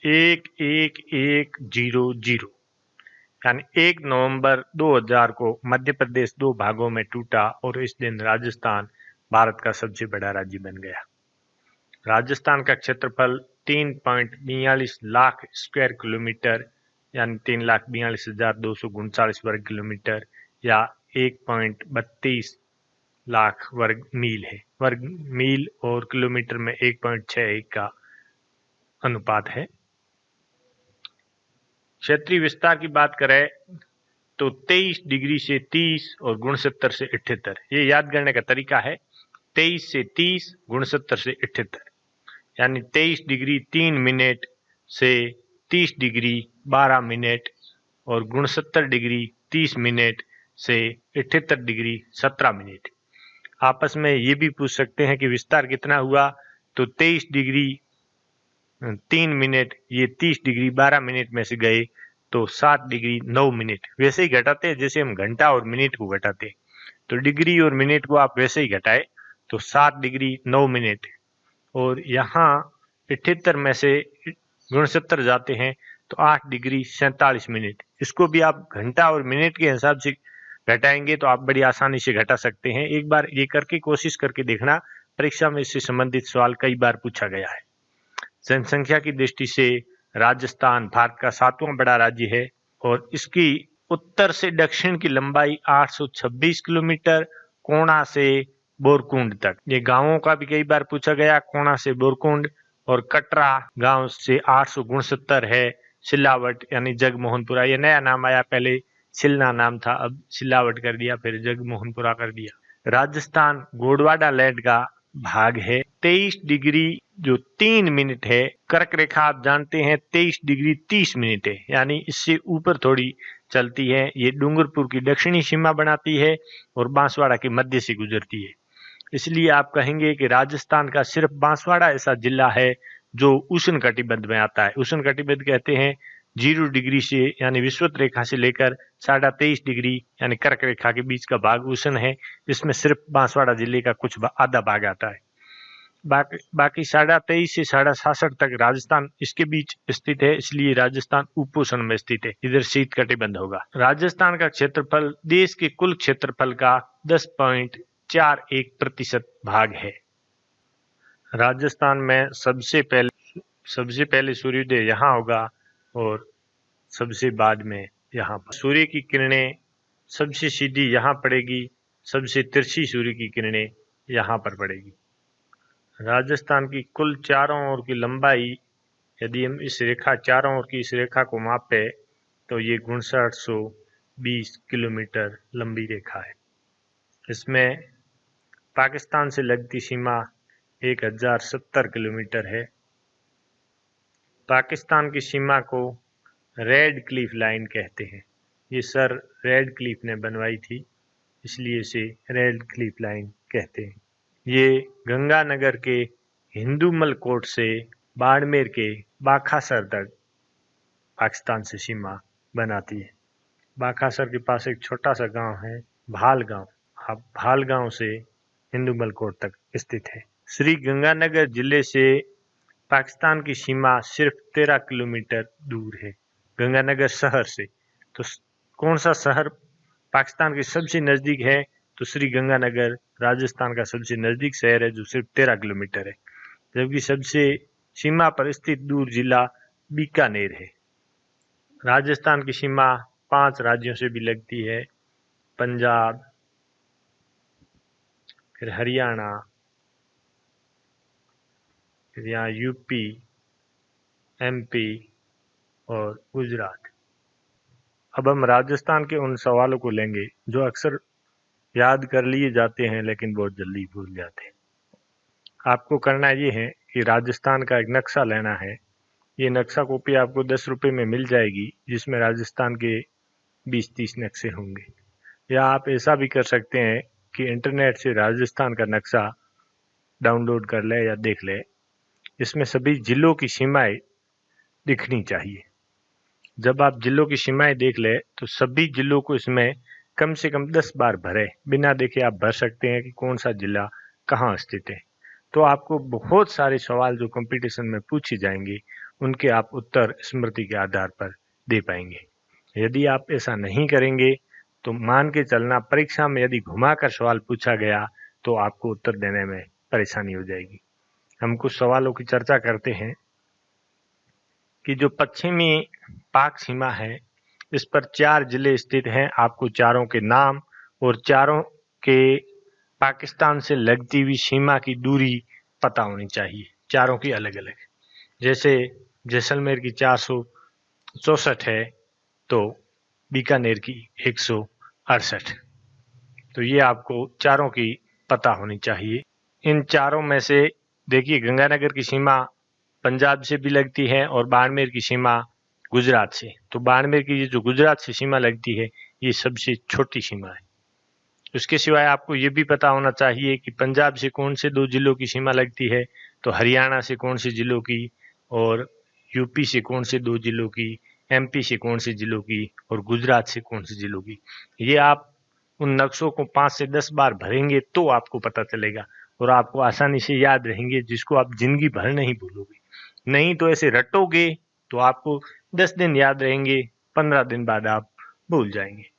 1110 यानी 1 नवंबर 2000 को मध्य प्रदेश दो भागों में टूटा और इस दिन राजस्थान भारत का सबसे बड़ा राज्य बन गया। राजस्थान का क्षेत्रफल 3.42 लाख स्क्वायर किलोमीटर यानी 3,42,239 वर्ग किलोमीटर या 1.32 लाख वर्ग मील है। वर्ग मील और किलोमीटर में 1.61 का अनुपात है। क्षेत्रीय विस्तार की बात करें तो 23 डिग्री से 30 और 69 से 78, ये याद करने का तरीका है। 23 से 30, 69 से 78 यानी 23 डिग्री 3 मिनट से 30 डिग्री 12 मिनट और 69 डिग्री 30 मिनट से 78 डिग्री 17 मिनट। आपस में ये भी पूछ सकते हैं कि विस्तार कितना हुआ, तो 23 डिग्री 3 मिनट ये 30 डिग्री 12 मिनट में से गए तो 7 डिग्री 9 मिनट। वैसे ही घटाते हैं जैसे हम घंटा और मिनट को घटाते हैं, तो डिग्री और मिनट को आप वैसे ही घटाए तो 7 डिग्री 9 मिनट। और यहाँ 78 में से 69 जाते हैं तो 8 डिग्री 47 मिनट। इसको भी आप घंटा और मिनट के हिसाब से घटाएंगे तो आप बड़ी आसानी से घटा सकते हैं। एक बार ये करके कोशिश करके देखना, परीक्षा में इससे संबंधित सवाल कई बार पूछा गया है। जनसंख्या की दृष्टि से राजस्थान भारत का 7वां बड़ा राज्य है और इसकी उत्तर से दक्षिण की लंबाई 826 किलोमीटर, कोणा से बोरकुंड तक। ये गांवों का भी कई बार पूछा गया, कोणा से बोरकुंड और कटरा गांव से 869 है। सिलावट यानी जगमोहनपुरा, ये नया नाम आया, पहले सिलना नाम था, अब सिलावट कर दिया, फिर जगमोहनपुरा कर दिया। राजस्थान गोडवाडा लैंड का भाग है। 23 डिग्री जो 3 मिनट है, कर्क रेखा आप जानते हैं 23 डिग्री 30 मिनट है, यानी इससे ऊपर थोड़ी चलती है। ये डूंगरपुर की दक्षिणी सीमा बनाती है और बांसवाड़ा के मध्य से गुजरती है। इसलिए आप कहेंगे कि राजस्थान का सिर्फ बांसवाड़ा ऐसा जिला है जो उष्ण कटिबंध में आता है। उष्ण कटिबंध कहते हैं 0 डिग्री से यानी विषुवत रेखा से लेकर 23.5 डिग्री यानी कर्क रेखा के बीच का भाग उष्ण है। इसमें सिर्फ बांसवाड़ा जिले का कुछ आधा भाग आता है। बाकी 23.5 से 66 तक राजस्थान इसके बीच स्थित है, इसलिए राजस्थान उपोष्ण में स्थित है। इधर शीत कटिबंध होगा। राजस्थान का क्षेत्रफल देश के कुल क्षेत्रफल का 10.41% भाग है। राजस्थान में सबसे पहले सूर्योदय यहाँ होगा और सबसे बाद में यहाँ पर। सूर्य की किरणें सबसे सीधी यहाँ पड़ेगी, सबसे तिरछी सूर्य की किरणें यहाँ पर पड़ेगी। राजस्थान की कुल चारों ओर की लंबाई, यदि हम इस रेखा चारों ओर की इस रेखा को मापे तो ये 5920 किलोमीटर लंबी रेखा है। इसमें पाकिस्तान से लगती सीमा 1070 किलोमीटर है। पाकिस्तान की सीमा को रेड क्लिफ लाइन कहते हैं। ये सर रेड क्लिफ ने बनवाई थी, इसलिए इसे रेड क्लिफ लाइन कहते हैं। ये गंगानगर के हिंदूमल कोट से बाड़मेर के बाखासर तक पाकिस्तान से सीमा बनाती है। बाखासर के पास एक छोटा सा गांव है भाल गांव। अब भाल गांव से हिंदूमल कोट तक स्थित है। श्री गंगानगर जिले से पाकिस्तान की सीमा सिर्फ 13 किलोमीटर दूर है, गंगानगर शहर से। तो कौन सा शहर पाकिस्तान के सबसे नजदीक है? तो श्री गंगानगर राजस्थान का सबसे नजदीक शहर है जो सिर्फ 13 किलोमीटर है, जबकि सबसे सीमा पर स्थित दूर जिला बीकानेर है। राजस्थान की सीमा 5 राज्यों से भी लगती है, पंजाब, फिर हरियाणा, फिर यहाँ यूपी, एमपी और गुजरात। अब हम राजस्थान के उन सवालों को लेंगे जो अक्सर याद कर लिए जाते हैं लेकिन बहुत जल्दी भूल जाते हैं। आपको करना ये है कि राजस्थान का एक नक्शा लेना है। ये नक्शा कॉपी आपको 10 रुपये में मिल जाएगी, जिसमें राजस्थान के 20-30 नक्शे होंगे। या आप ऐसा भी कर सकते हैं कि इंटरनेट से राजस्थान का नक्शा डाउनलोड कर ले या देख ले। इसमें सभी जिलों की सीमाएं दिखनी चाहिए। जब आप जिलों की सीमाएं देख ले तो सभी जिलों को इसमें कम से कम 10 बार भरे, बिना देखे आप भर सकते हैं कि कौन सा जिला कहाँ स्थित है। तो आपको बहुत सारे सवाल जो कंपटीशन में पूछे जाएंगे उनके आप उत्तर स्मृति के आधार पर दे पाएंगे। यदि आप ऐसा नहीं करेंगे तो मान के चलना, परीक्षा में यदि घुमाकर सवाल पूछा गया तो आपको उत्तर देने में परेशानी हो जाएगी। हम कुछ सवालों की चर्चा करते हैं कि जो पश्चिमी पाक सीमा है, इस पर 4 जिले स्थित हैं। आपको चारों के नाम और चारों के पाकिस्तान से लगती हुई सीमा की दूरी पता होनी चाहिए, चारों की अलग अलग। जैसे जैसलमेर की 464 है तो बीकानेर की 168। तो ये आपको चारों की पता होनी चाहिए। इन चारों में से देखिए, गंगानगर की सीमा पंजाब से भी लगती है और बाड़मेर की सीमा गुजरात से। तो बाड़मेर की जो गुजरात से सीमा लगती है, ये सबसे छोटी सीमा है। उसके सिवाय आपको ये भी पता होना चाहिए कि पंजाब से कौन से 2 जिलों की सीमा लगती है, तो हरियाणा से कौन से जिलों की, और यूपी से कौन से 2 जिलों की, एमपी से कौन से जिलों की, और गुजरात से कौन से जिलों की। ये आप उन नक्शों को 5 से 10 बार भरेंगे तो आपको पता चलेगा और आपको आसानी से याद रहेंगे, जिसको आप जिंदगी भर नहीं भूलोगे। नहीं तो ऐसे रटोगे तो आपको 10 दिन याद रहेंगे, 15 दिन बाद आप भूल जाएंगे।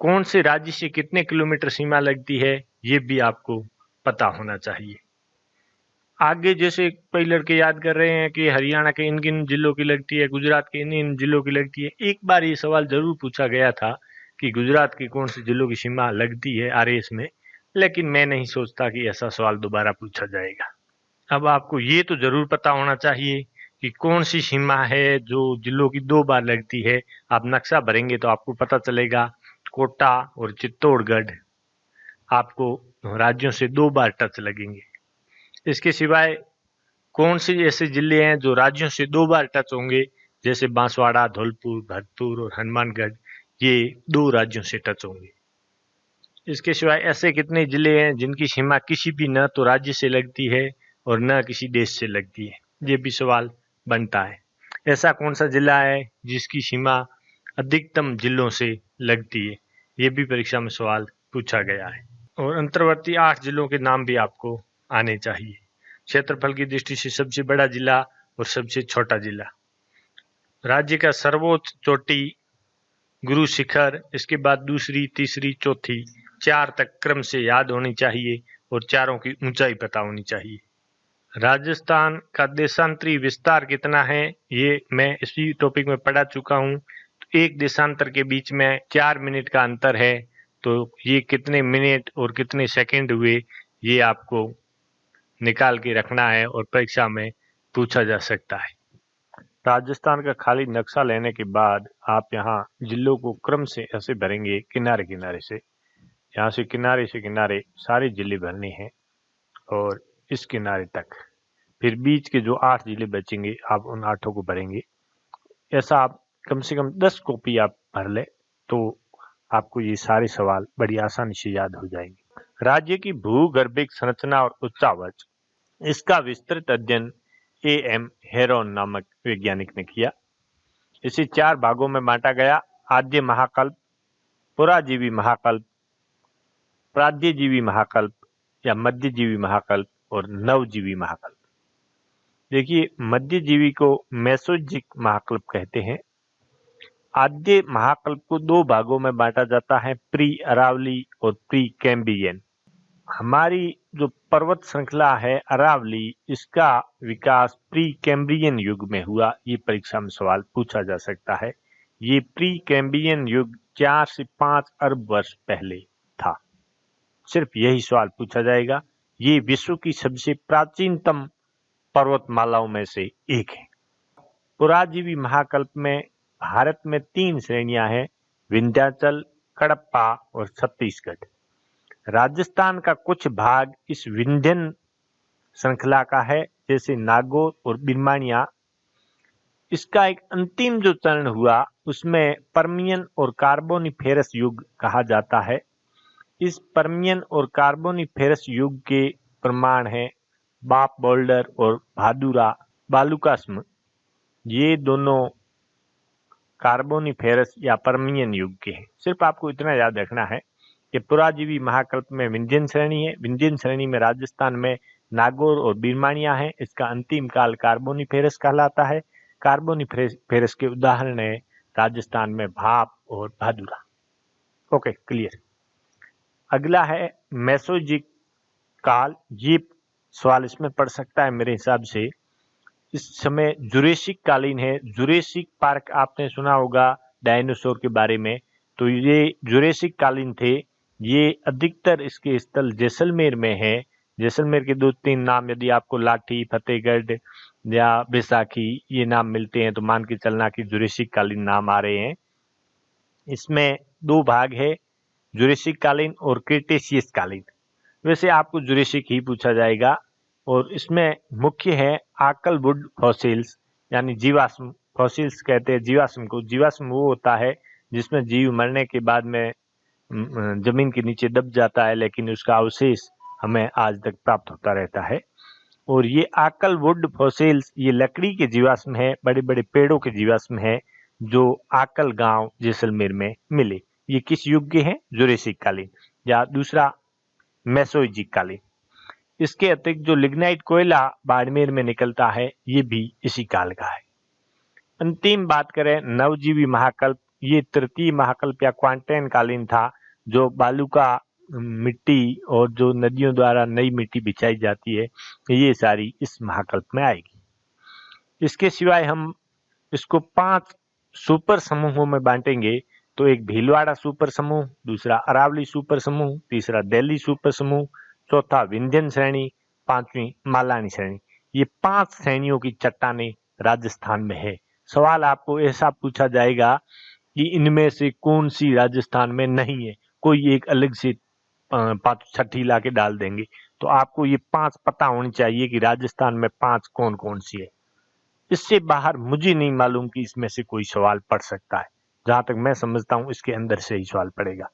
कौन से राज्य से कितने किलोमीटर सीमा लगती है, ये भी आपको पता होना चाहिए। आगे जैसे कई लड़के याद कर रहे हैं कि हरियाणा के इन किन जिलों की लगती है, गुजरात के इन इन जिलों की लगती है। एक बार ये सवाल जरूर पूछा गया था कि गुजरात के कौन से जिलों की सीमा लगती है आरएस में, लेकिन मैं नहीं सोचता कि ऐसा सवाल दोबारा पूछा जाएगा। अब आपको ये तो जरूर पता होना चाहिए कि कौन सी सीमा है जो जिलों की 2 बार लगती है। आप नक्शा भरेंगे तो आपको पता चलेगा, कोटा और चित्तौड़गढ़ आपको राज्यों से 2 बार टच लगेंगे। इसके सिवाय कौन से ऐसे जिले हैं जो राज्यों से 2 बार टच होंगे, जैसे बांसवाड़ा, धौलपुर, भरतपुर और हनुमानगढ़, ये 2 राज्यों से टच होंगे। इसके सिवाय ऐसे कितने जिले हैं जिनकी सीमा किसी भी न तो राज्य से लगती है और न किसी देश से लगती है, ये भी सवाल बनता है। ऐसा कौन सा जिला है जिसकी सीमा अधिकतम जिलों से लगती है, ये भी परीक्षा में सवाल पूछा गया है। और अंतर्वर्ती 8 जिलों के नाम भी आपको आने चाहिए। क्षेत्रफल की दृष्टि से सबसे बड़ा जिला और सबसे छोटा जिला। राज्य का सर्वोच्च चोटी गुरु शिखर, इसके बाद दूसरी, तीसरी, चौथी, 4 तक क्रम से याद होनी चाहिए और चारों की ऊंचाई पता होनी चाहिए। राजस्थान का देशांतरी विस्तार कितना है, ये मैं इसी टॉपिक में पढ़ा चुका हूँ। तो एक देशांतर के बीच में 4 मिनट का अंतर है, तो ये कितने मिनट और कितने सेकंड हुए, ये आपको निकाल के रखना है और परीक्षा में पूछा जा सकता है। राजस्थान का खाली नक्शा लेने के बाद आप यहाँ जिलों को क्रम से ऐसे भरेंगे, किनारे किनारे से। यहाँ से किनारे सारे जिले भरने हैं और इस किनारे तक। फिर बीच के जो 8 जिले बचेंगे आप उन 8 को भरेंगे। ऐसा आप कम से कम 10 कॉपी आप भर ले तो आपको ये सारे सवाल बड़ी आसानी से याद हो जाएंगे। राज्य की भूगर्भिक संरचना और उच्चावच, इसका विस्तृत अध्ययन A.M. हेरोन नामक वैज्ञानिक ने किया। इसे 4 भागों में बांटा गया: आद्य महाकल्प, पुराजीवी महाकल्प, प्राद्यजीवी महाकल्प या मध्यजीवी महाकल्प और नवजीवी महाकल्प। देखिए, मध्यजीवी को मेसोजिक महाकल्प कहते हैं। आद्य महाकल्प को 2 भागों में बांटा जाता है: प्री अरावली और प्री कैम्ब्रियन। हमारी जो पर्वत श्रृंखला है अरावली, इसका विकास प्री कैम्ब्रियन युग में हुआ। ये परीक्षा में सवाल पूछा जा सकता है। ये प्री कैम्ब्रियन युग 4 से 5 अरब वर्ष पहले था। सिर्फ यही सवाल पूछा जाएगा। ये विश्व की सबसे प्राचीनतम पर्वतमालाओं में से एक है। पुराजीवी महाकल्प में भारत में 3 श्रेणियां हैं: विंध्याचल, कडप्पा और छत्तीसगढ़। राजस्थान का कुछ भाग इस विंध्यन श्रृंखला का है, जैसे नागौर और बिरमानिया। इसका एक अंतिम जो चरण हुआ उसमें पर्मियन और कार्बोनिफेरस युग कहा जाता है। इस पर्मियन और कार्बोनिफेरस युग के प्रमाण हैं बाप बोल्डर और भादुरा बालुकास्म। ये दोनों कार्बोनिफेरस या पर्मियन युग के हैं। सिर्फ आपको इतना याद रखना है कि पुराजीवी महाकल्प में विंध्यन श्रेणी है। विंध्यन श्रेणी में राजस्थान में नागौर और बिरमानिया है। इसका अंतिम काल कार्बोनिफेरस कहलाता है। कार्बोनिफेरस के उदाहरण है राजस्थान में भाप और भादुरा। Okay, clear. अगला है मेसोजिक काल। ये सवाल इसमें पड़ सकता है मेरे हिसाब से। इस समय जुरेसिक कालीन है। जुरेसिक पार्क आपने सुना होगा डायनासोर के बारे में, तो ये जुरेसिक कालीन थे। ये अधिकतर इसके स्थल जैसलमेर में है। जैसलमेर के 2-3 नाम यदि आपको लाठी, फतेहगढ़ या बैसाखी ये नाम मिलते हैं तो मान के चलना कि जुरेसिक कालीन नाम आ रहे हैं। इसमें 2 भाग है, जुरेसिक कालीन और क्रेटेशियस कालीन। वैसे आपको जुरेसिक ही पूछा जाएगा और इसमें मुख्य है आकलवुड फॉसिल्स, यानी जीवाश्म। फॉसिल्स कहते हैं जीवाश्म को। जीवाश्म वो होता है जिसमें जीव मरने के बाद में जमीन के नीचे दब जाता है, लेकिन उसका अवशेष हमें आज तक प्राप्त होता रहता है। और ये आकलवुड फॉसिल्स ये लकड़ी के जीवाश्म है, बड़े बड़े पेड़ों के जीवाश्म है जो आकल गांव जैसलमेर में मिले। ये किस युग के हैं? जुरेसिक कालीन। या दूसरा मेसोजिक कालीन। इसके अतिरिक्त जो लिग्नाइट कोयला बाड़मेर में निकलता है ये भी इसी काल का है। अंतिम बात करें नवजीवी महाकल्प। ये तृतीय महाकल्प या क्वांटाइन कालीन था, जो बालू का मिट्टी और जो नदियों द्वारा नई मिट्टी बिछाई जाती है ये सारी इस महाकल्प में आएगी। इसके सिवाय हम इसको 5 सुपर समूहों में बांटेंगे। तो एक भीलवाड़ा सुपर समूह, दूसरा अरावली सुपर समूह, तीसरा दिल्ली सुपर समूह, चौथा विंध्यन श्रेणी, 5वीं मालानी श्रेणी। ये 5 श्रेणियों की चट्टानें राजस्थान में है। सवाल आपको ऐसा पूछा जाएगा कि इनमें से कौन सी राजस्थान में नहीं है, कोई एक अलग से 5-6 ला के डाल देंगे। तो आपको ये 5 पता होनी चाहिए कि राजस्थान में 5 कौन कौन सी है। इससे बाहर मुझे नहीं मालूम कि इसमें से कोई सवाल पड़ सकता है। जहां तक मैं समझता हूं इसके अंदर से ही सवाल पड़ेगा।